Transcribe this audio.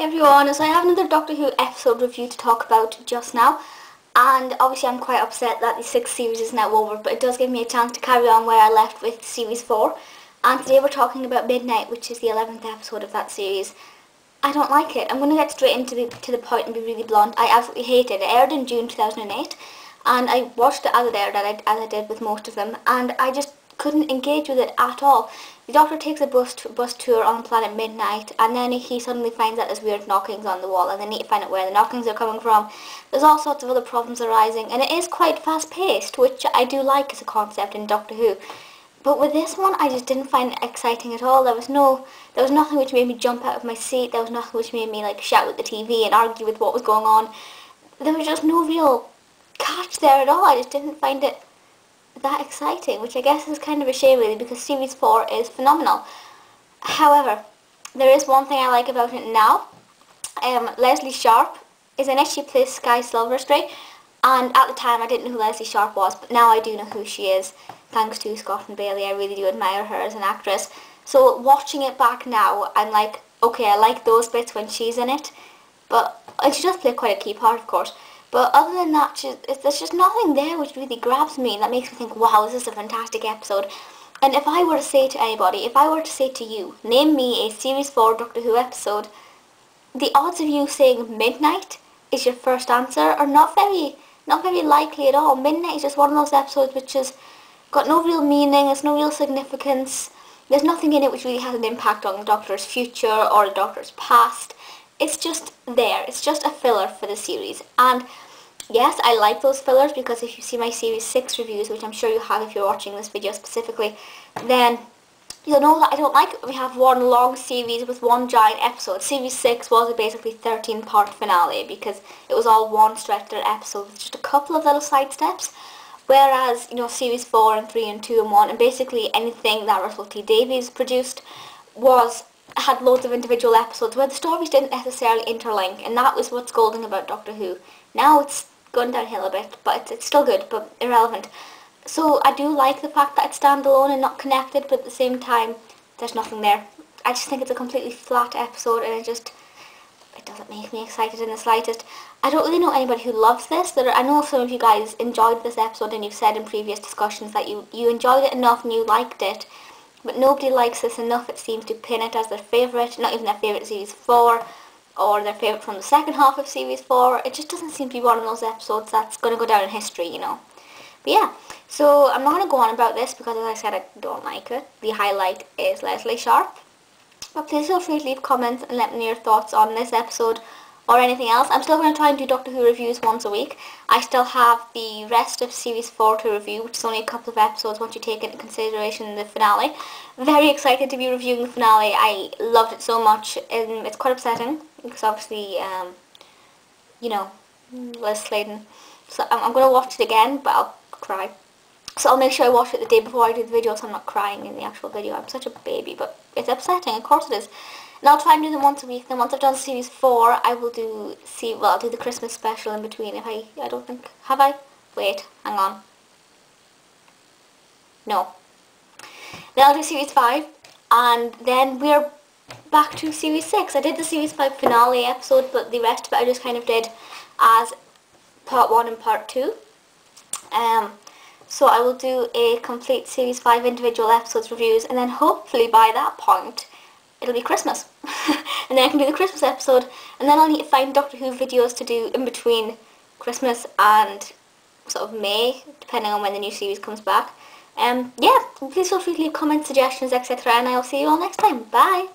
Hey everyone, so I have another Doctor Who episode review to talk about just now, and obviously I'm quite upset that the 6th series is now over, but it does give me a chance to carry on where I left with series 4, and today we're talking about Midnight, which is the 11th episode of that series. I don't like it. I'm going to get straight into the point and be really blunt. I absolutely hate it. It aired in June 2008, and I watched it as it aired, as I did with most of them, and I just couldn't engage with it at all. The Doctor takes a bus tour on planet Midnight, and then he suddenly finds out there's weird knockings on the wall, and they need to find out where the knockings are coming from. There's all sorts of other problems arising, and it is quite fast-paced, which I do like as a concept in Doctor Who. But with this one, I just didn't find it exciting at all. There was nothing which made me jump out of my seat. There was nothing which made me shout at the TV and argue with what was going on. There was just no real catch there at all. I just didn't find it that exciting, which I guess is kind of a shame really, because series 4 is phenomenal. However, there is one thing I like about it now. Lesley Sharp is in it. She plays Skye Silvestry, and at the time I didn't know who Lesley Sharp was, but now I do know who she is, thanks to Scott and Billie. I really do admire her as an actress. So watching it back now, I'm like, okay, I like those bits when she's in it, and she does play quite a key part, of course. But other than that, there's just nothing there which really grabs me and that makes me think, wow, this is a fantastic episode. And if I were to say to anybody, if I were to say to you, name me a Series 4 Doctor Who episode, the odds of you saying Midnight is your first answer are not very likely at all. Midnight is just one of those episodes which has got no real meaning, there's no real significance, there's nothing in it which really has an impact on the Doctor's future or the Doctor's past. It's just there. It's just a filler for the series. And yes, I like those fillers, because if you see my Series 6 reviews, which I'm sure you have if you're watching this video specifically, then you'll know that I don't like it. We have one long series with one giant episode. Series 6 was a basically 13-part finale, because it was all one stretched out episode with just a couple of little side steps. Whereas, Series 4 and 3 and 2 and 1, and basically anything that Russell T Davies produced had loads of individual episodes where the stories didn't necessarily interlink, and that was what's golden about Doctor Who. Now it's gone downhill a bit, but it's still good, but irrelevant. So I do like the fact that it's standalone and not connected, but at the same time, there's nothing there. I just think it's a completely flat episode, and it doesn't make me excited in the slightest. I don't really know anybody who loves this. I know some of you guys enjoyed this episode, and you've said in previous discussions that you enjoyed it enough and you liked it. But nobody likes this enough, it seems, to pin it as their favourite, not even their favourite Series 4, or their favourite from the second half of Series 4. It just doesn't seem to be one of those episodes that's going to go down in history, But yeah, so I'm not going to go on about this, because as I said, I don't like it. The highlight is Lesley Sharp. But please feel free to leave comments and let me know your thoughts on this episode or anything else. I'm still going to try and do Doctor Who reviews once a week. I still have the rest of Series 4 to review, which is only a couple of episodes once you take into consideration the finale. Very excited to be reviewing the finale. I loved it so much, and it's quite upsetting, because obviously, Les Sladen. So I'm going to watch it again, but I'll cry. So I'll make sure I watch it the day before I do the video, so I'm not crying in the actual video. I'm such a baby, but it's upsetting, of course it is. And I'll try and do them once a week. Then once I've done Series 4, I will I'll do the Christmas special in between. I don't think, have I? Wait, hang on. No. Then I'll do Series 5, and then we're back to Series 6. I did the Series 5 finale episode, but the rest of it I just kind of did as Part 1 and Part 2. So I will do a complete Series 5 individual episodes reviews, and then hopefully by that point it'll be Christmas. And then I can do the Christmas episode, and then I'll need to find Doctor Who videos to do in between Christmas and sort of May, depending on when the new series comes back. Yeah, please feel free to leave comments, suggestions, etc., and I'll see you all next time. Bye!